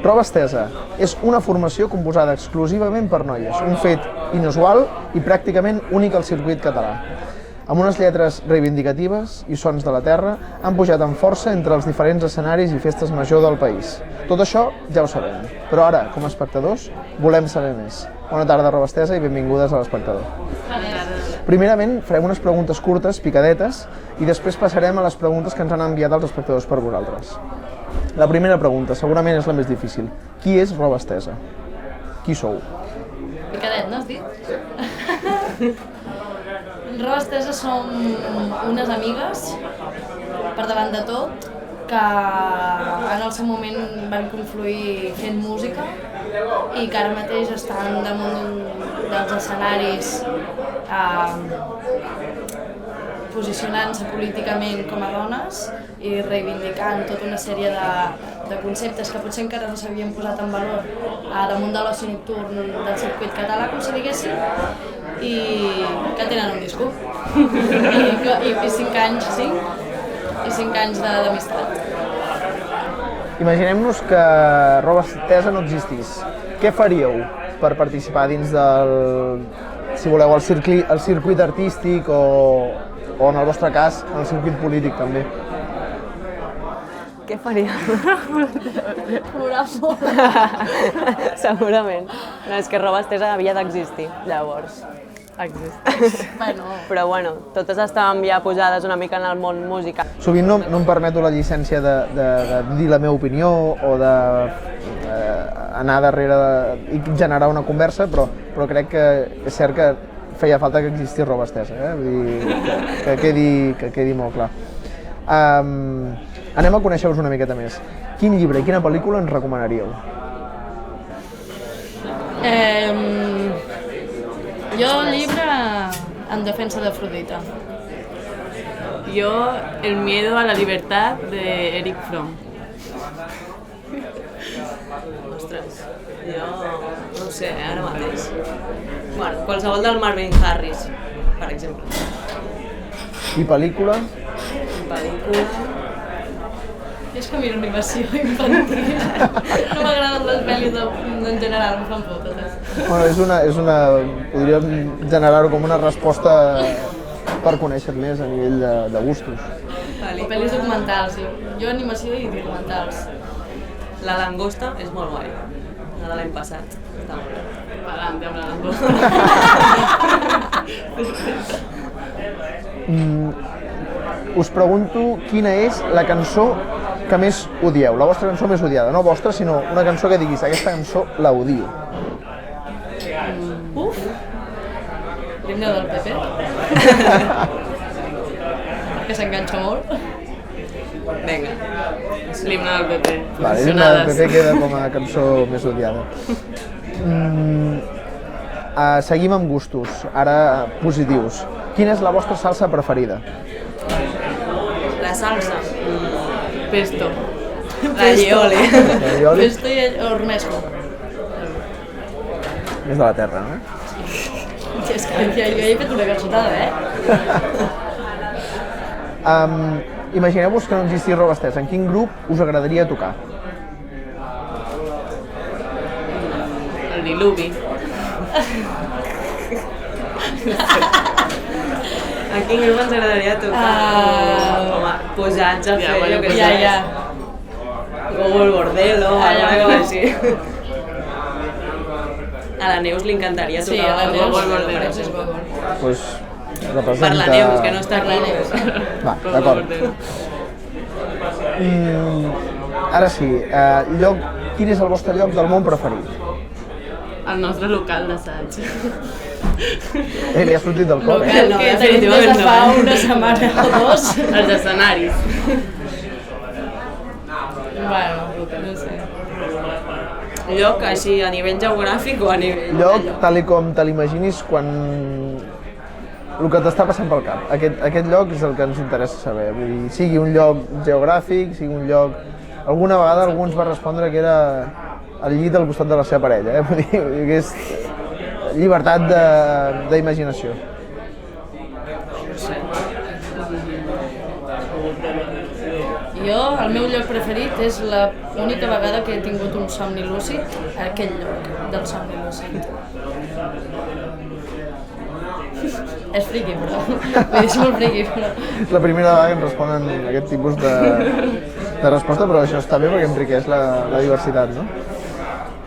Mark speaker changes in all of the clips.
Speaker 1: Roba Estesa és una formació composada exclusivament per noies, un fet inusual i pràcticament únic al circuit català. Amb unes lletres reivindicatives i sons de la terra, han pujat amb força entre els diferents escenaris i festes major del país. Tot això ja ho sabem, però ara, com a espectadors, volem saber més. Bona tarda, Roba Estesa, i benvingudes a l'Espectador. Primerament, farem unes preguntes curtes, picadetes, i després passarem a les preguntes que ens han enviat els espectadors per vosaltres. La primera pregunta, segurament és la més difícil. Qui és Roba Estesa? Qui sou?
Speaker 2: Picadet, no has dit? Roba Estesa som unes amigues, per davant de tot, que en el seu moment van confluir fent música i que ara mateix estan damunt dels escenaris posicionant-se políticament com a dones i reivindicant tota una sèrie de conceptes que potser encara no s'havien posat en valor damunt de l'oci nocturn del circuit català, com si diguéssim, i que tenen un disco i 5 anys d'amistat.
Speaker 1: Imaginem-nos que Roba Estesa no existís. Què faríeu per participar dins del, si voleu, el circuit artístic o en el vostre cas, en el circuit polític també?
Speaker 3: Què faríem?
Speaker 2: Plorar molt.
Speaker 3: Segurament. No, és que Roba Estesa havia d'existir, llavors.
Speaker 2: Bueno.
Speaker 3: Però bueno, totes estàvem ja posades una mica en el món musical.
Speaker 1: Sovint no em permeto la llicència de dir la meva opinió o d'anar darrere i generar una conversa, però crec que és cert que feia falta que existís Roba Estesa, vull dir, que quedi molt clar. Anem a conèixer-vos una miqueta més. Quin llibre i quina pel·lícula ens recomanaríeu?
Speaker 2: Jo llibre en defensa d'Afrodita.
Speaker 4: Yo, El miedo a la libertad, de Eric Fromm. Ostres, jo no ho sé, ara mateix. Bueno, qualsevol del Marvin Harris, per exemple.
Speaker 1: I pel·lícula?
Speaker 4: Pel·lícula...
Speaker 2: És que miro animació infantil. No m'agraden les pel·lis en general, em fan por totes.
Speaker 1: Bueno, podríem generar-ho com una resposta per conèixer més a nivell de gustos.
Speaker 2: Pel·lis documentals, jo animació i documentals.
Speaker 4: La langosta és molt guai, la de l'any passat. Està molt bé.
Speaker 2: Pagant amb la langosta.
Speaker 1: Us pregunto quina és la cançó que més odieu, la vostra cançó més odiada, no vostra, sinó una cançó que diguis, aquesta cançó la odio.
Speaker 2: L'himne del PP. Perquè s'enganxa molt.
Speaker 4: Vinga, l'himne del PP.
Speaker 1: Vale, l'himne del PP queda com a cançó més odiada. Seguim amb gustos, ara positius. Quina és la vostra salsa preferida?
Speaker 4: La salsa? Pesto. La aioli.
Speaker 2: Pesto i ormesco.
Speaker 1: Més de la terra, no?
Speaker 2: És que jo he fet una cançotada,
Speaker 1: Imagineu-vos que no existís Roba Estesa. En quin grup us agradaria tocar?
Speaker 4: El diluvi. A quin grup ens agradaria tocar? Home, posats a fer, jo què sé. Gogol Bordello, alguna cosa així. A la Neus li encantaria tocar.
Speaker 2: Sí, a la Neus.
Speaker 4: Gogol Bordello.
Speaker 1: Pues representa...
Speaker 4: Per la Neus, que no està aquí.
Speaker 1: Va, d'acord. Ara sí, quin és el vostre lloc del món preferit?
Speaker 4: El nostre local d'assaig.
Speaker 1: Li ha sortit del cor,
Speaker 2: Local que tenim des de fa una setmana o dos.
Speaker 4: Els escenaris.
Speaker 2: Bueno, no sé.
Speaker 4: Lloc així a nivell geogràfic o a nivell...
Speaker 1: Lloc tal com te l'imaginis quan... el que t'està passant pel cap. Aquest lloc és el que ens interessa saber. Vull dir, sigui un lloc geogràfic, sigui un lloc... Alguna vegada algú ens va respondre que era al llit al costat de la seva parella, Vull dir que és llibertat d'imaginació.
Speaker 2: I Jo, el meu lloc preferit és l'única vegada que he tingut un somni lúcid, aquell lloc del somni lúcid. És friqui, però. Vull dir, és molt friqui, però.
Speaker 1: És la primera vegada que em responen aquest tipus de resposta, però això està bé perquè enriqueix la diversitat, no?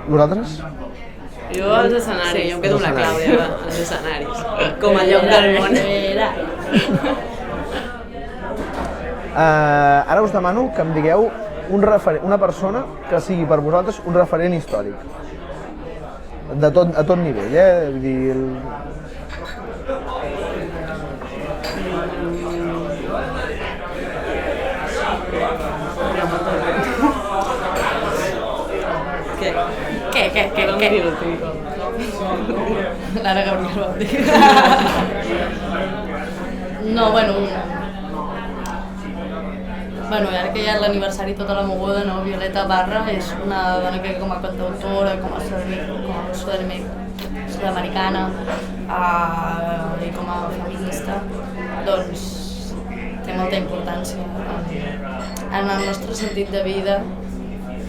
Speaker 1: Vosaltres?
Speaker 4: Jo als escenaris, jo em quedo amb la Clàudia, als escenaris, com a lloc del món.
Speaker 1: Ara us demano que em digueu una persona que sigui per vosaltres un referent històric. A tot nivell, Vull dir...
Speaker 2: Què? L'Anna Gabriel va dir. No, bueno, ara que hi ha l'aniversari tota la moguda, no? Violeta Parra és una dona que com a cantautora, com a sud-americana i com a feminista, doncs té molta importància en el nostre sentit de vida,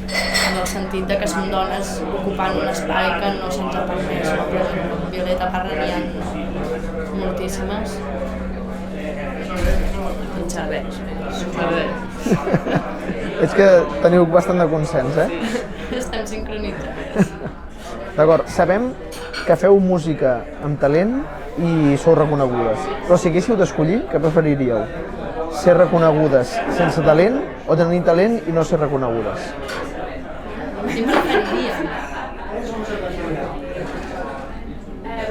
Speaker 2: en el sentit de que som dones ocupant un espai que no se'ns ha permès. Violeta Parra n'hi ha moltíssimes.
Speaker 4: Serveix.
Speaker 1: És que teniu bastant de consens,
Speaker 2: Estem sincronitzats.
Speaker 1: D'acord, sabem que feu música amb talent i sou reconegudes, però si haguéssiu d'escollir, què preferiríeu? Ser reconegudes sense talent o tenir talent i no ser reconegudes?
Speaker 2: Quin preferiria?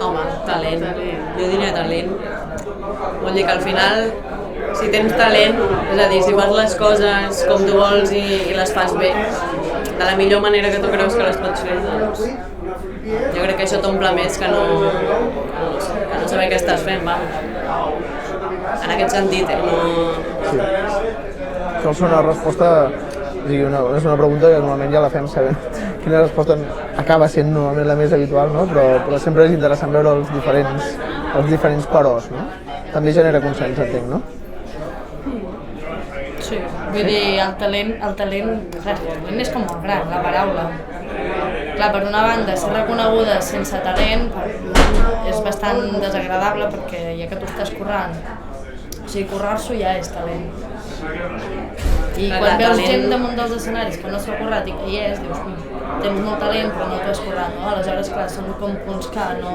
Speaker 4: Home, talent. Jo diria talent. Vol dir que al final, si tens talent, és a dir, si fas les coses com tu vols i les fas bé, de la millor manera que tu creus que les pots fer, doncs jo crec que això t'omple més que no saber què estàs fent, va. En aquest sentit,
Speaker 1: Sí. Això és una resposta... és una pregunta que normalment ja la fem sabent quina resposta acaba sent normalment la més habitual, no? Però sempre és interessant veure els diferents peròs, no? També genera consens, entenc, no?
Speaker 2: Sí, vull dir, el talent és com molt gran, la paraula. Clar, per una banda, ser reconeguda sense talent és bastant desagradable perquè ja que tu estàs currant, o sigui, currar-s'ho ja és talent. I quan veus gent damunt dels escenaris que no s'ha currat i que hi és, dius, tens molt talent però no t'ho has currat, no? Aleshores, clar, són com punts que no...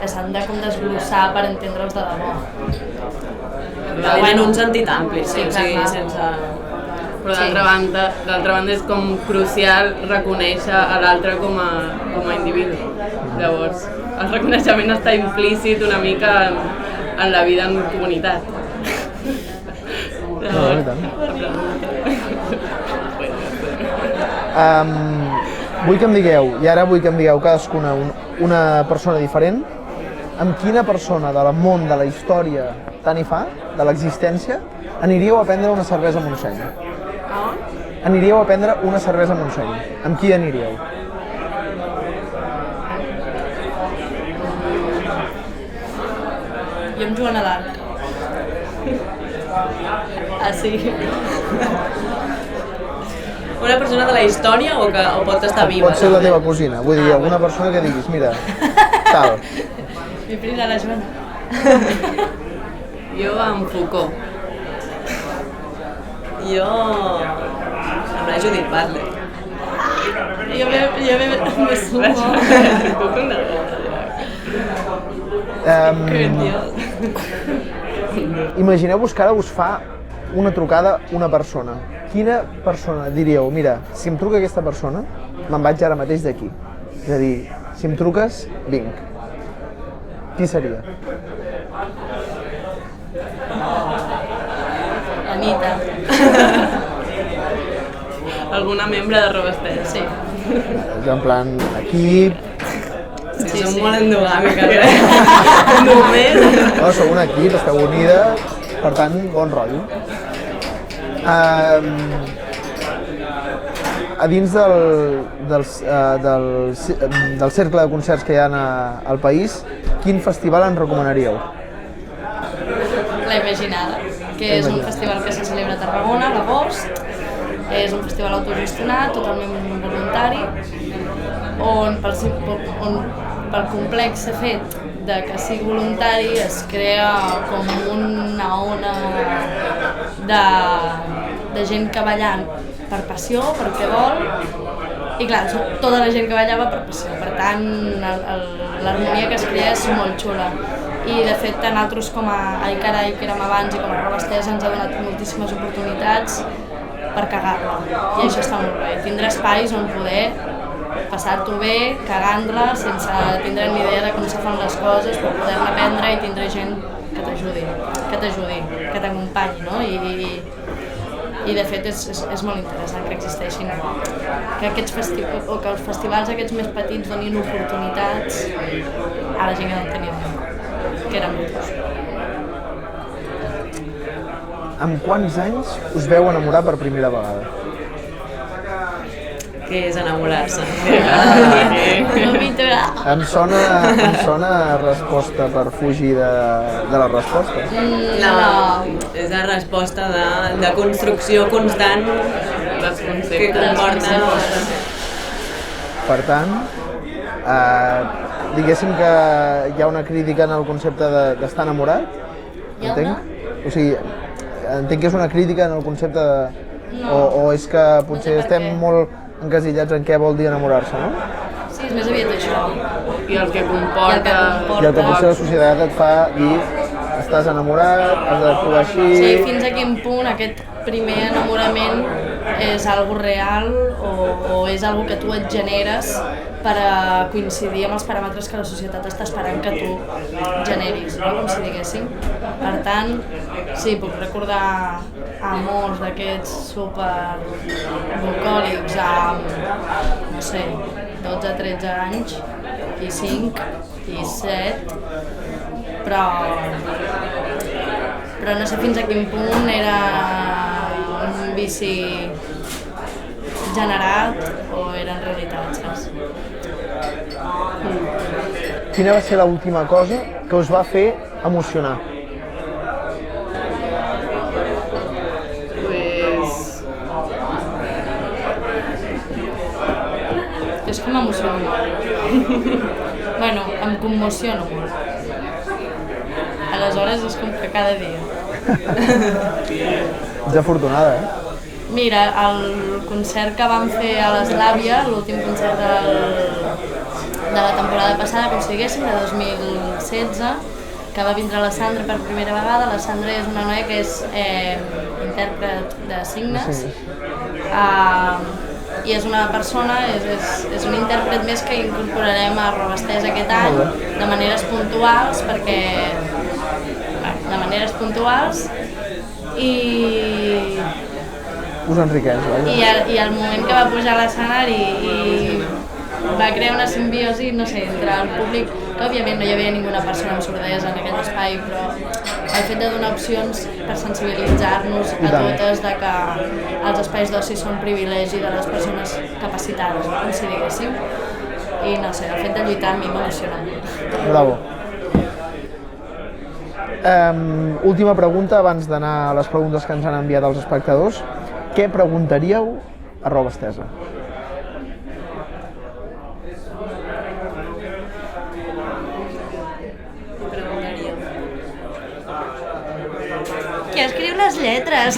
Speaker 2: que s'han de com desglossar per entendre'ls de debò.
Speaker 4: talent en un sentit ampli, sí, o sigui, sense...
Speaker 5: Però d'altra banda és com crucial reconèixer a l'altre com a individu. Llavors, el reconeixement està implícit una mica en la vida en comunitat.
Speaker 1: Vull que em digueu, i ara vull que em digueu cadascuna una persona diferent, amb quina persona del món de la història tant hi fa, de l'existència, aniríeu a prendre una cervesa a Montseny? Aniríeu a prendre una cervesa a Montseny. Amb qui aniríeu?
Speaker 2: Jo amb Joana d'Arc. Ah, sí?
Speaker 4: Una persona de la història o pot estar viva?
Speaker 1: Pot ser la teva cosina, vull dir, alguna persona que diguis, mira, tal.
Speaker 2: Mi prima, la Joana.
Speaker 5: Jo amb Foucault.
Speaker 4: Jo amb la Judith Butler.
Speaker 2: Jo me sumo.
Speaker 1: Imagineu-vos que ara us fa una trucada una persona. Quina persona diríeu, mira, si em truca aquesta persona, me'n vaig ara mateix d'aquí. És a dir, si em truques, vinc. Qui seria?
Speaker 2: Anita.
Speaker 5: Alguna membre de Robespierre.
Speaker 2: Sí.
Speaker 1: En plan, equip...
Speaker 4: Sí, som molt endogàmiques, Només.
Speaker 1: No, sou un equip, esteu unides, per tant, bon rotllo. A dins del cercle de concerts que hi ha al país, quin festival ens recomanaríeu?
Speaker 2: La Imaginada. que és un festival que se celebra a Tarragona a l'agost. És un festival autogestionat, totalment voluntari, on pel complex fet de que sigui voluntari es crea com una ona de gent que ballant per passió, perquè vol, i clar, tota la gent que ballava per passió, per tant l'harmonia que es crea és molt xula. I de fet tant altres com a Ai Carai, que érem abans, i com a Roba Estesa ens ha donat moltíssimes oportunitats per cagar-la, i això està molt bé. Tindre espais on poder passar-t'ho bé, cagant-la, sense tindre ni idea de com se fan les coses, per poder-ne aprendre i tindre gent que t'ajudi, que t'acompanyi, no? I de fet és molt interessant que existeixin, que els festivals aquests més petits donin oportunitats a la gent que no en tenia, que eren molts.
Speaker 1: Amb quants anys us veu enamorar per primera vegada?
Speaker 4: Què és enamorar-se?
Speaker 1: Em sona resposta per fugir de la resposta.
Speaker 4: No, és la resposta de construcció constant que comporta.
Speaker 1: Per tant, diguéssim que hi ha una crítica en el concepte d'estar enamorat, entenc? O sigui, entenc que és una crítica en el concepte de... O és que potser estem molt encasillats en què vol dir enamorar-se, no?
Speaker 2: Sí, és més aviat això.
Speaker 5: I el que comporta...
Speaker 1: I el que potser la societat et fa dir estàs enamorat, has d'actuar així...
Speaker 2: Sí, fins a quin punt aquest primer enamorament és algo real o és algo que tu et generes per a coincidir amb els paràmetres que la societat està esperant que tu generis, no? Com si diguéssim. Per tant, sí, puc recordar amors d'aquests super bucòlics amb, no sé, 12-13 anys, i 5, i 7, però no sé fins a quin punt era un vici generat o eren realitats, saps?
Speaker 1: Quina va ser l'última cosa que us va fer emocionar?
Speaker 2: És que m'emociono molt. Bueno, em commociono molt. Aleshores és com que cada dia.
Speaker 1: Ets afortunada, eh?
Speaker 2: Mira, el concert que vam fer a l'Eslàvia, l'últim concert de la temporada passada, com si diguéssim, de 2016, que va vindre la Sandra per primera vegada. La Sandra és una noia que és intèrpret de signes, i és una persona, és un intèrpret més que incorporarem a Roba Estesa aquest any, de maneres puntuals, i
Speaker 1: us enriqueix,
Speaker 2: i el moment que va pujar a l'escenari i va crear una simbiosi, no sé, entre el públic, que òbviament no hi havia ninguna persona amb sordesa en aquell espai, però el fet de donar opcions per sensibilitzar-nos a totes de que els espais d'oci són privilegi de les persones capacitades, com si diguéssim, i no sé, el fet de lluitar a mi m'emociona molt.
Speaker 1: Bravo. Última pregunta abans d'anar a les preguntes que ens han enviat els espectadors. Què preguntaríeu a Roba Estesa?
Speaker 2: Qui escriu les lletres?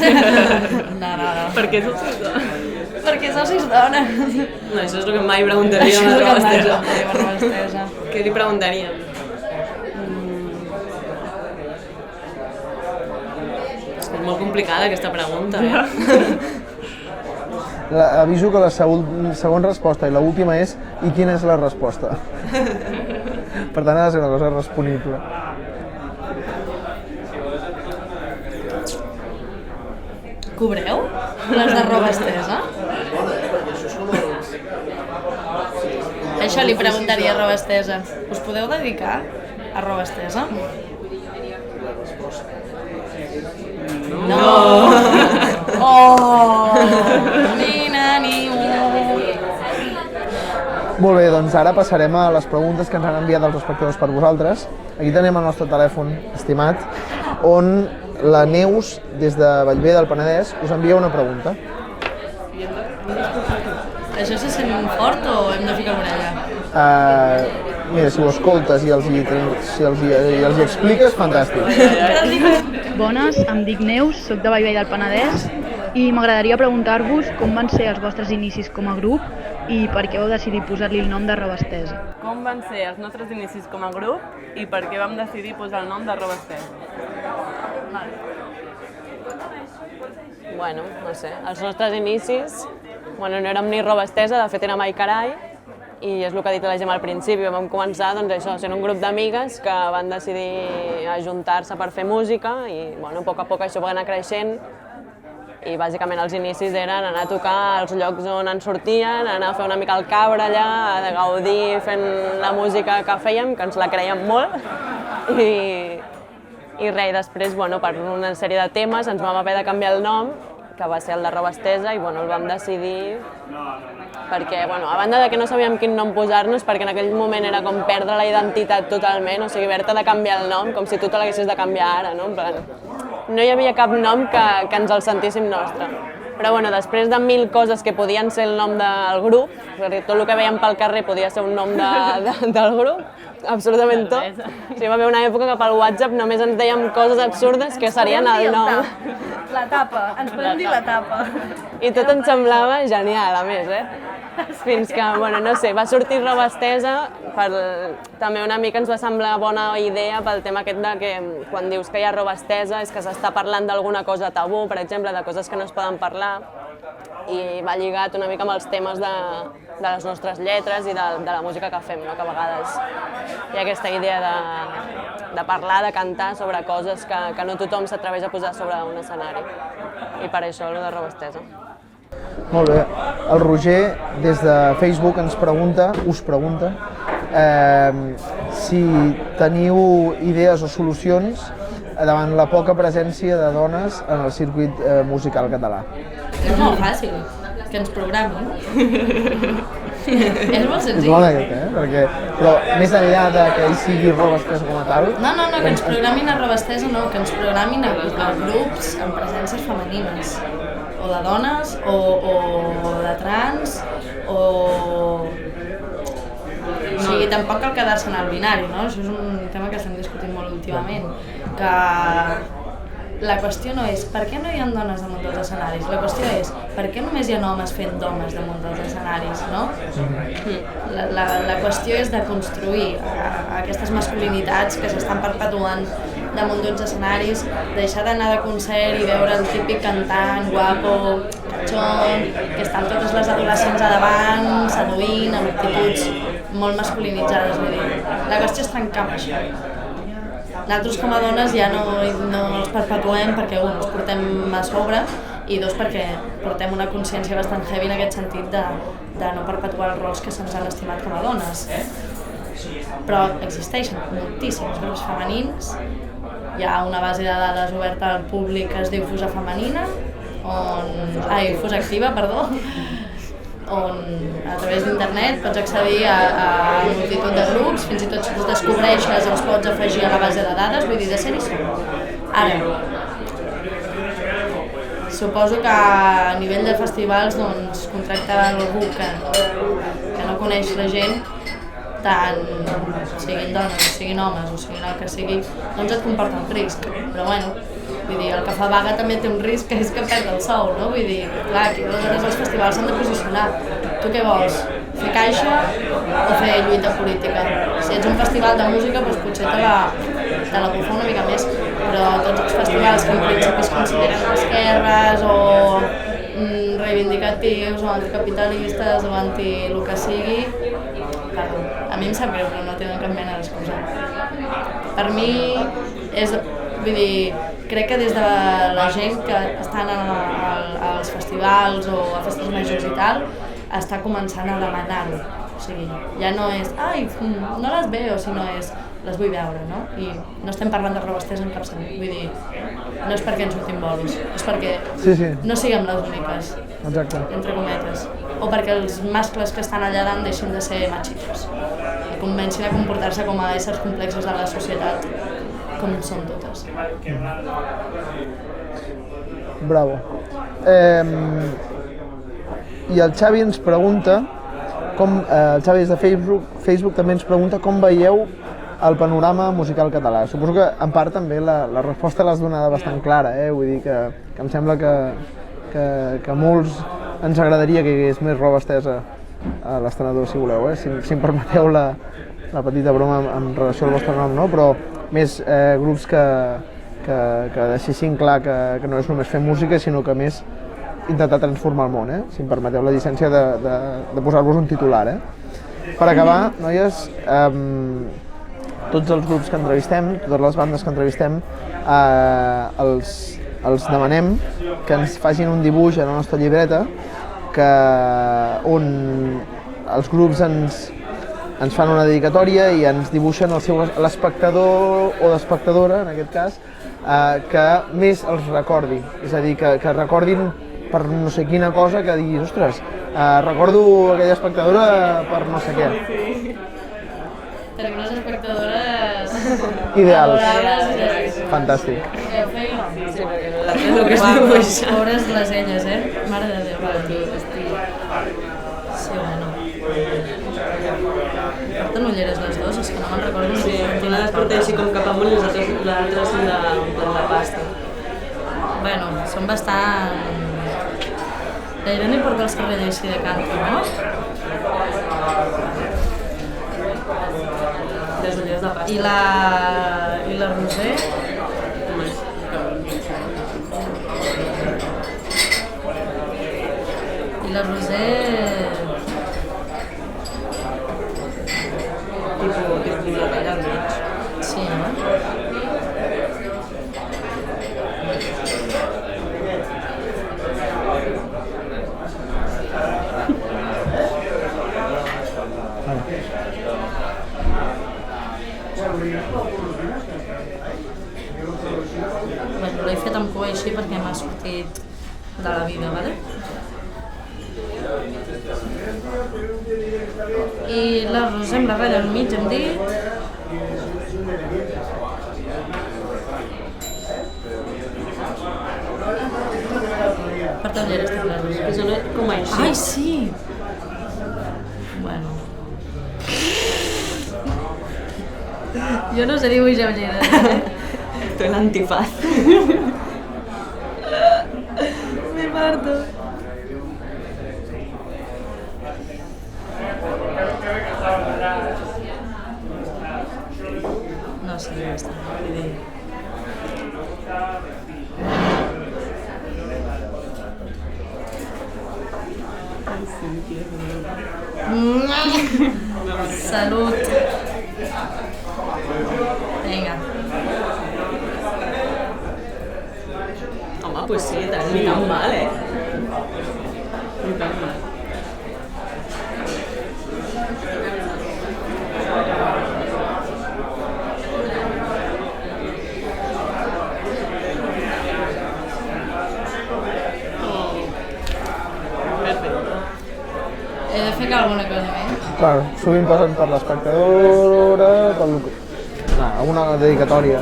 Speaker 2: No.
Speaker 5: Per què socis dona?
Speaker 2: Perquè socis dona.
Speaker 4: No, això és el que mai preguntaríem a Roba Estesa. Què li preguntaríem? És molt complicada aquesta pregunta,
Speaker 1: Aviso que la segona resposta i l'última és i quina és la resposta. Per tant, ha de ser una cosa responible.
Speaker 2: Cobreu? Les de Roba Estesa? Això li preguntaria a Roba Estesa. Us podeu dedicar a Roba Estesa? No! Oh!
Speaker 1: Molt bé, doncs ara passarem a les preguntes que ens han enviat els espectadors per vosaltres. Aquí tenim el nostre telèfon estimat, on la Neus, des de Bellver del Penedès, us envia una pregunta.
Speaker 2: Això se sent fort o hem de ficar l'orella?
Speaker 1: Mira, si ho escoltes i els hi expliques, fantàstic.
Speaker 6: Bones, em dic Neus, soc de Bellver del Penedès i m'agradaria preguntar-vos com van ser els vostres inicis com a grup i per què vau decidir posar-li el nom de Roba Estesa.
Speaker 5: Com van ser els nostres inicis com a grup i per què vam decidir posar el nom de Roba Estesa?
Speaker 3: Bueno, no sé, els nostres inicis, bueno, no érem ni Roba Estesa, de fet érem Ai Carai, i és el que ha dit la Gemma al principi, vam començar doncs, això, sent un grup d'amigues que van decidir ajuntar-se per fer música i bueno, a poc això va anar creixent i bàsicament els inicis eren anar a tocar als llocs on ens sortien, anar a fer una mica el cabra allà, a gaudir fent la música que fèiem, que ens la creiem molt i res, després bueno, per una sèrie de temes ens vam haver de canviar el nom, que va ser el de Roba Estesa, i bueno, el vam decidir perquè, bueno, a banda de que no sabíem quin nom posar-nos, perquè en aquell moment era com perdre la identitat totalment, o sigui, haver-te de canviar el nom, com si tu te l'haguessis de canviar ara, no? En plan, no hi havia cap nom que ens el sentíssim nostre. Però bueno, després de 1000 coses que podien ser el nom del grup, perquè tot el que veiem pel carrer podia ser un nom del grup, absolutament tot. O sigui, va haver una època que pel WhatsApp només ens dèiem coses absurdes que serien el nom.
Speaker 6: La tapa, ens podem dir la tapa.
Speaker 3: I tot ens semblava genial, a més, Fins que, bueno, no sé, va sortir Roba Estesa, també una mica ens va semblar bona idea pel tema aquest de que quan dius que hi ha roba estesa és que s'està parlant d'alguna cosa tabú, per exemple, de coses que no es poden parlar, i va lligat una mica amb els temes de les nostres lletres i de la música que fem, no? Que a vegades hi ha aquesta idea de parlar, de cantar sobre coses que no tothom s'atreveix a posar sobre un escenari, i per això el de Roba Estesa.
Speaker 1: Molt bé. El Roger, des de Facebook, us pregunta si teniu idees o solucions davant la poca presència de dones en el circuit musical català.
Speaker 2: És molt fàcil, que ens programin. És molt senzill.
Speaker 1: És bona aquesta, però més enllà de que hi sigui Roba Estesa com a tal...
Speaker 2: No, que ens programin a Roba Estesa no, que ens programin a grups amb presències femenines. O de dones, o de trans, o sigui, tampoc cal quedar-se en el binari, no? Això és un tema que estem discutint molt últimament, que la qüestió no és per què no hi ha dones damunt dels escenaris, la qüestió és per què només hi ha homes fent d'homes damunt dels escenaris, no? La qüestió és de construir aquestes masculinitats que s'estan perpetuant damunt d'uns escenaris, deixar d'anar de concert i veure el típic cantant guapo, catxon, que estan totes les adolescents a davant, seduint, amb actituds molt masculinitzades, vull dir. La qüestió és trencar amb això. Nosaltres com a dones ja no els perpetuem perquè, un, els portem a sobre i dos, perquè portem una consciència bastant heavy en aquest sentit de no perpetuar els rols que se'ns han estimat com a dones. Però existeixen moltíssims grups femenins. Hi ha una base de dades oberta al públic que es diu Fusa Femenina, Fusa Activa, perdó, on a través d'internet pots accedir a multitud de grups, fins i tot si els descobreixes els pots afegir a la base de dades, vull dir, de ser-hi són. Ara, suposo que a nivell de festivals doncs, contractar algú que no coneix la gent, tant siguin dones, siguin homes o siguin el que sigui, doncs et comporta un risc. Però bueno, vull dir, el que fa vaga també té un risc, que és que perd el sou, no? Vull dir, clar, aquí aleshores els festivals s'han de posicionar. Tu què vols? Fer caixa o fer lluita política? Si ets un festival de música, doncs potser te la bufa una mica més, però tots els festivals que en principi es consideren d'esquerres o reivindicatius o anticapitalistes o anti el que sigui, a mi em sap greu, però no tenen cap mena d'excusa. Per mi és, vull dir, crec que des de la gent que estan als festivals o a festes majors i tal, està començant a demanar-ho. O sigui, ja no és, ai, no les veo, sinó és, les vull veure, no? I no estem parlant de Roba Estesa en cap sentit, vull dir, no és perquè ens sortim bolos, és perquè no siguem les úniques, entre cometes, o perquè els mascles que estan allà dalt deixin de ser machistes i comencin a comportar-se com a éssers complexos de la societat, com són totes.
Speaker 1: Bravo. I el Xavi ens pregunta, el Xavi des de Facebook també ens pregunta com veieu el panorama musical català. Suposo que en part també la resposta l'has donada bastant clara, vull dir que em sembla que molts ens agradaria que hi hagués més roba estesa a l'Estrenador, si voleu, si em permeteu la petita broma en relació al vostre nom, no? Però més grups que deixessin clar que no és només fer música, sinó que més intentar transformar el món, si em permeteu la llicència de posar-vos un titular. Per acabar, noies, tots els grups que entrevistem, totes les bandes que entrevistem, els demanem que ens facin un dibuix a la nostra llibreta on els grups ens fan una dedicatòria i ens dibuixen l'espectador o l'espectadora, en aquest cas, que més els recordi. És a dir, que recordin per no sé quina cosa, que diguis, ostres, recordo aquella espectadora per no sé què.
Speaker 2: Tenim unes espectadores
Speaker 1: ideals. Fantàstic.
Speaker 3: Sí, perquè és el que es dibuixa.
Speaker 2: Pobres les elles, Mare de Déu. Sí, bueno. Porten ulleres les dues, és que no me'n recordo.
Speaker 3: Sí, una les porta així com cap amunt i les altres són de pasta.
Speaker 2: Bueno, són bastant... La Irene porta el cervell així de canto, no?
Speaker 3: Les ulleres de pasta.
Speaker 2: I la Roser? I la Roser...
Speaker 3: Tipus la talla al mig.
Speaker 2: Sí, no? L'he fet amb cua així perquè m'ha sortit de la vida, vale? I la Roser amb la ratlla al mig, hem dit. Per talleres té la Roser.
Speaker 3: Que són com així.
Speaker 2: Ai, sí! Bueno. Jo no sé dibuixar ulleres,
Speaker 3: Tu l'antifaz.
Speaker 2: Me parto. No sé, ja està. Salut. Vinga.
Speaker 3: Home, pues sí, ni tan mal,
Speaker 5: Ni tan mal.
Speaker 2: He de fer alguna cosa més?
Speaker 1: Clar, sovint passen per l'espectadora, alguna dedicatòria.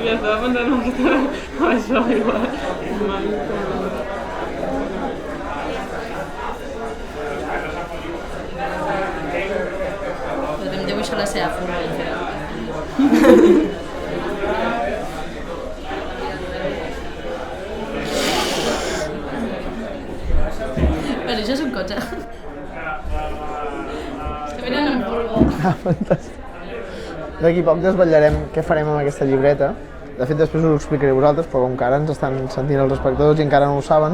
Speaker 5: Ja estava pensant una mica en això, igual.
Speaker 2: Podem dibuixar la seva forma. Però això és un cotxe. Està venint en furgó.
Speaker 1: Fantàstic. D'aquí poc desvetllarem què farem amb aquesta llibreta. De fet, després us ho explicaré a vosaltres, però com que ara ens estan sentint els espectadors i encara no ho saben,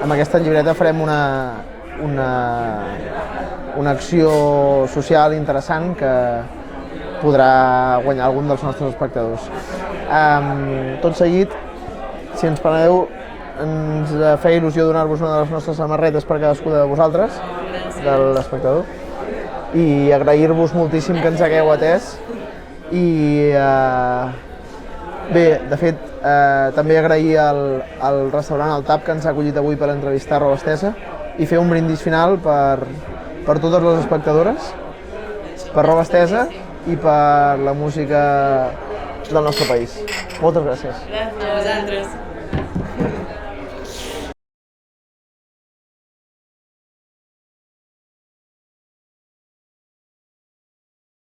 Speaker 1: amb aquesta llibreta farem una acció social interessant que podrà guanyar algun dels nostres espectadors. Tot seguit, si ens permeteu, ens feia il·lusió donar-vos una de les nostres samarretes per cadascú de vosaltres, de l'espectador. i agrair-vos moltíssim que ens hagueu atès i bé, de fet, també agrair al restaurant El Tap que ens ha acollit avui per entrevistar Roba Estesa i fer un brindis final per totes les espectadores, per Roba Estesa i per la música del nostre país. Moltes gràcies.
Speaker 4: A vosaltres.